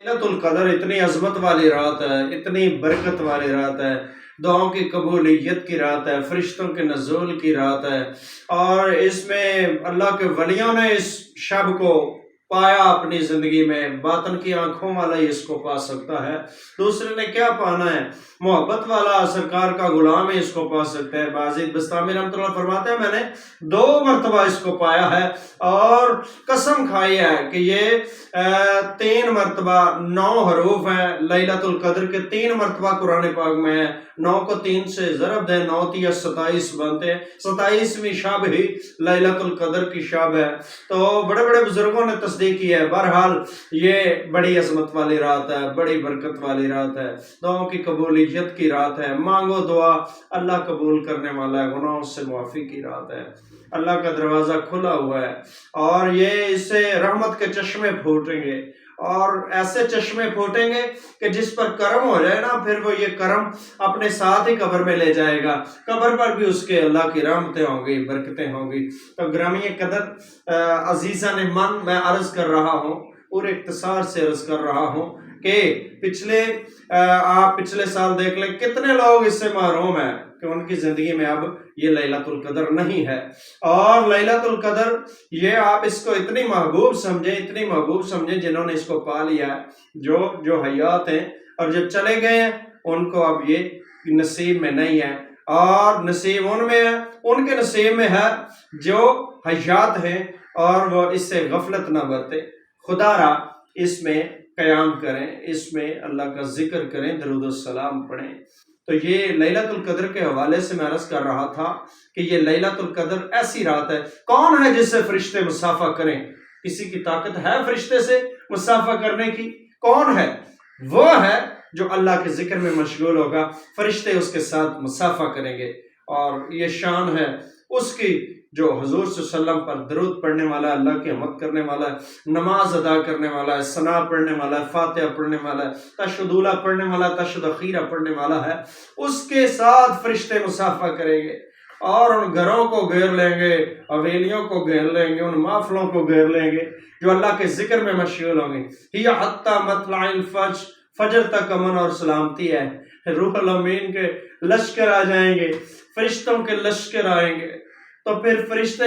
ليلة القدر اتنی عظمت والی رات ہے، اتنی برکت والی رات ہے، دعاؤں کی قبولیت کی رات ہے، فرشتوں کے نزول کی رات ہے، اور اس میں اللہ کے ولیوں نے اس شب کو پایا اپنی زندگی میں، باطن کی آنکھوں والا ہی اس کو پا سکتا ہے، دوسرے نے کیا پانا ہے؟ محبت والا سرکار کا غلام ہی اس کو پا سکتا ہے۔ بازید بستامی رحمۃ اللہ فرماتے ہیں میں نے 2 مرتبہ اس کو پایا ہے، اور قسم کھائی ہے کہ یہ 3 مرتبہ 9 حروف ہیں لیلۃ القدر کے، 3 مرتبہ قرآن پاک میں ہے۔ 9 کو 3 سے ضرب دیں، 9 تیا 27 بنتے ہیں، 27ویں شب ہی لیلۃ القدر کی شب ہے۔ تو بڑے بڑے بزرگوں نے تصدیق کی ہے۔ بہرحال یہ بڑی عظمت والی رات ہے، بڑی برکت والی رات ہے، دعاؤں کی قبولیت کی رات ہے، مانگو دعا اللہ قبول کرنے والا ہے، گناہوں سے معافی کی رات ہے، اللہ کا دروازہ کھلا ہوا ہے، اور یہ اس سے رحمت کے چشمے پھوٹیں گے، اور ایسے چشمے پھوٹیں گے کہ جس پر کرم ہو جائے نا، پھر وہ یہ کرم اپنے ساتھ ہی قبر میں لے جائے گا، قبر پر بھی اس کے اللہ کی رحمتیں ہوں گی، برکتیں ہوں گی۔ تو گرامی قدر عزیزان من، میں عرض کر رہا ہوں، پورے اختصار سے عرض کر رہا ہوں کہ آپ پچھلے سال دیکھ لیں کتنے لوگ اس سے محروم ہیں کہ ان کی زندگی میں اب یہ لیلۃ القدر نہیں ہے، اور لیلۃ القدر یہ آپ اس کو اتنی محبوب سمجھیں، اتنی محبوب سمجھیں، جنہوں نے اس کو پا لیا ہے، جو حیات ہیں، اور جو چلے گئے ہیں ان کو اب یہ نصیب میں نہیں ہے، اور نصیب ان میں ہے، ان کے نصیب میں ہے جو حیات ہیں، اور وہ اس سے غفلت نہ برتے، خدا را اس میں قیام کریں، اس میں اللہ کا ذکر کریں، درود السلام پڑھیں۔ تو یہ لیلۃ القدر کے حوالے سے میں عرض کر رہا تھا کہ یہ لیلۃ القدر ایسی رات ہے، کون ہے جس سے فرشتے مصافحہ کریں؟ کسی کی طاقت ہے فرشتے سے مصافحہ کرنے کی؟ کون ہے؟ وہ ہے جو اللہ کے ذکر میں مشغول ہوگا، فرشتے اس کے ساتھ مصافحہ کریں گے، اور یہ شان ہے اس کی جو حضور صلی اللہ علیہ وسلم پر درود پڑھنے والا ہے، اللہ کی حمد کرنے والا ہے، نماز ادا کرنے والا ہے، ثنا پڑھنے والا ہے، فاتحہ پڑھنے والا ہے، تشہد اولیٰ پڑھنے والا ہے، تشہد اخیرہ پڑھنے والا ہے، اس کے ساتھ فرشتے مصافحہ کریں گے، اور ان گھروں کو گھیر لیں گے، حویلیوں کو گھیر لیں گے، ان محفلوں کو گھیر لیں گے جو اللہ کے ذکر میں مشغول ہوں گے۔ ہی حتی مطلع الفجر، فجر تک امن اور سلامتی ہے، روح الامین کے لشکر آ جائیں گے، فرشتوں کے لشکر آئیں گے، تو پھر فرشتے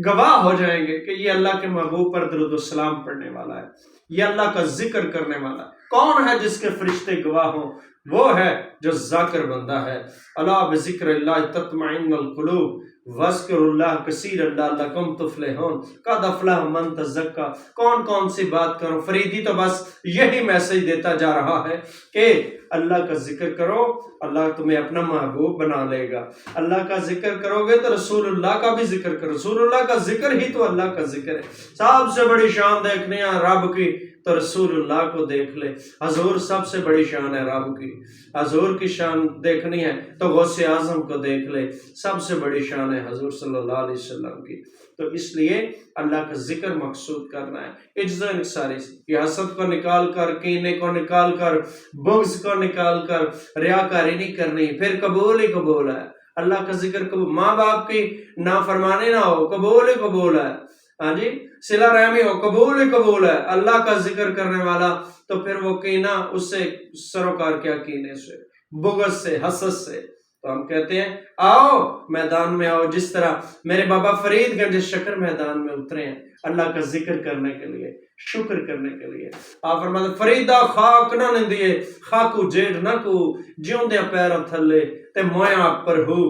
گواہ ہو جائیں گے کہ یہ اللہ کے محبوب پر درود السلام پڑھنے والا ہے، یہ اللہ کا ذکر کرنے والا ہے۔ کون ہے جس کے فرشتے گواہ ہوں؟ وہ ہے جو ذاکر بندہ ہے۔ الا بذکر اللہ تطمئن القلوب وذکر اللہ کثیر لعلکم تفلحون، قد افلح من تزکا۔ کون سی بات کروں؟ فریدی تو بس یہی میسج دیتا جا رہا ہے کہ اللہ کا ذکر کرو، اللہ تمہیں اپنا محبوب بنا لے گا۔ اللہ کا ذکر کرو گے تو رسول اللہ کا بھی ذکر کرو، رسول اللہ کا ذکر ہی تو اللہ کا ذکر ہے۔ سب سے بڑی شان دیکھنی ہے رب کی تو رسول اللہ کو دیکھ لے، حضور سب سے بڑی شان ہے رب کی۔ حضور کی شان دیکھنی ہے تو غوث اعظم کو دیکھ لے، سب سے بڑی شان ہے حضور صلی اللہ علیہ وسلم کی۔ تو اس لیے اللہ کا ذکر مقصود کرنا ہے، عجز و انکساری سے، یہ حسد کو نکال کر، کینے کو نکال کر، بغض کو نکال کر، ریاکاری نہیں کرنی، پھر قبول ہی قبول ہے۔ اللہ کا ذکر قبول، ماں باپ کی نافرمانی نہ ہو، قبول ہی قبول ہے، ہاں جی، صلہ رحمی ہو، قبول ہی قبول ہے۔ اللہ کا ذکر کرنے والا تو پھر وہ کینہ اس سے سروکار کیا، کینے سے، بغض سے، حسد سے۔ تو ہم کہتے ہیں آؤ میدان میں آؤ، جس طرح میرے بابا فرید گنج شکر میدان میں اترے ہیں اللہ کا ذکر کرنے کے لیے، شکر کرنے کے لیے۔ آپ فرماتے فریدا خاک نہ نندیے، خاکو جیڑ نہ کو، جیوندے پیراں تھلے تے مویاں پر ہو،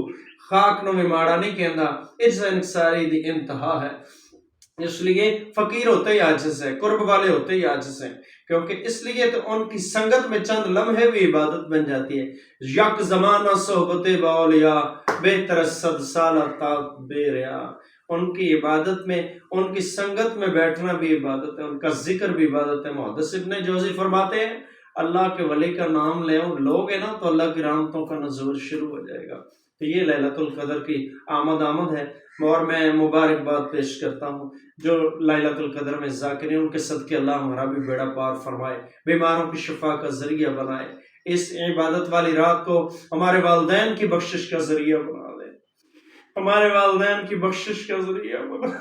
خاک نو بھی ماڑا نہیں کہندا، عجز انکساری دی انتہا ہے۔ اس لیے فقیر ہوتے ہی عاجز ہے، قرب والے ہوتے ہی عاجز ہیں، کیونکہ اس لیے تو ان کی سنگت میں چند لمحے بھی عبادت بن جاتی ہے۔ یک زمانہ صحبت باولیاء، بہتر صد سالہ طاعت بے ریا۔ ان کی عبادت میں، ان کی سنگت میں بیٹھنا بھی عبادت ہے، ان کا ذکر بھی عبادت ہے۔ محدث ابن جوزی فرماتے ہیں اللہ کے ولی کا نام لوگے نا تو اللہ کی رحمتوں کا نزول شروع ہو جائے گا۔ تو یہ لیلۃ القدر کی آمد ہے، اور میں مبارکباد پیش کرتا ہوں جو لیلۃ القدر میں ذاکرین، ان کے صدقے اللہ ہمارا بھی بیڑا پار فرمائے، بیماروں کی شفا کا ذریعہ بنائے، اس عبادت والی رات کو ہمارے والدین کی بخشش کا ذریعہ بنا دے، ہمارے والدین کی بخشش کا ذریعہ بنا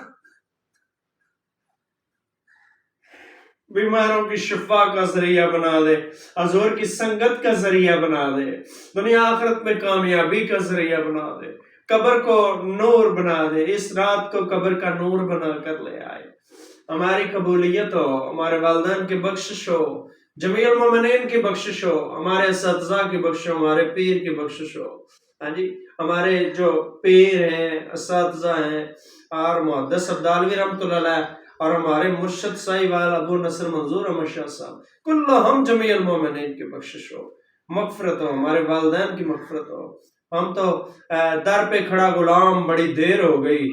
بیماروں کی شفا کا ذریعہ بنا دے، حضور کی سنگت کا ذریعہ بنا دے، دنیا آخرت میں کامیابی کا ذریعہ بنا دے، قبر کو نور بنا دے، اس رات کو قبر کا نور بنا کر لے آئے، ہماری قبولیت ہو، ہمارے والدین کی بخشش ہو، جمیع المومنین کی بخشش ہو، ہمارے اساتذہ کی بخشش ہو، ہمارے پیر کی بخشش ہو، ہاں جی، ہمارے جو پیر ہیں، اساتذہ ہیں، اور محدث عبدالوی رحمۃ اللہ علیہ، اور ہمارے مرشد سائی وال ابو نصر منظور احمد شاہ صاحب، کلہم جمیع المومنین کی بخشش ہو، مغفرت ہو، ہمارے والدین کی مغفرت ہو۔ ہم تو در پہ کھڑا غلام بڑی دیر ہو گئی،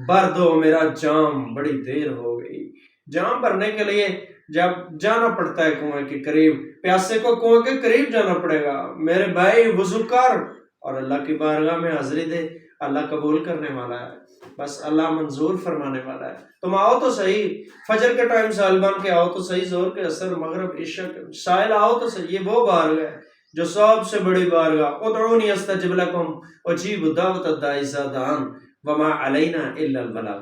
بھر دو میرا جام بڑی دیر ہو گئی۔ جام بھرنے کے لیے جب جانا پڑتا ہے کنویں کے قریب، پیاسے کو کنویں کے قریب جانا پڑے گا، میرے بھائی وضو کر اور اللہ کی بارگاہ میں حاضری دے، اللہ قبول کرنے والا ہے، بس اللہ منظور فرمانے والا ہے۔ تم آؤ تو صحیح، فجر کے ٹائم سائل بن کے آؤ تو صحیح، زور کے اثر مغرب عشاء سائل آؤ تو صحیح، یہ وہ بارگاہ ہے جو سب سے بڑی بارگاہ، ادعونی استجب لکم اجیب دعوت الداعی اذا دعان وما علینا الا البلاغ۔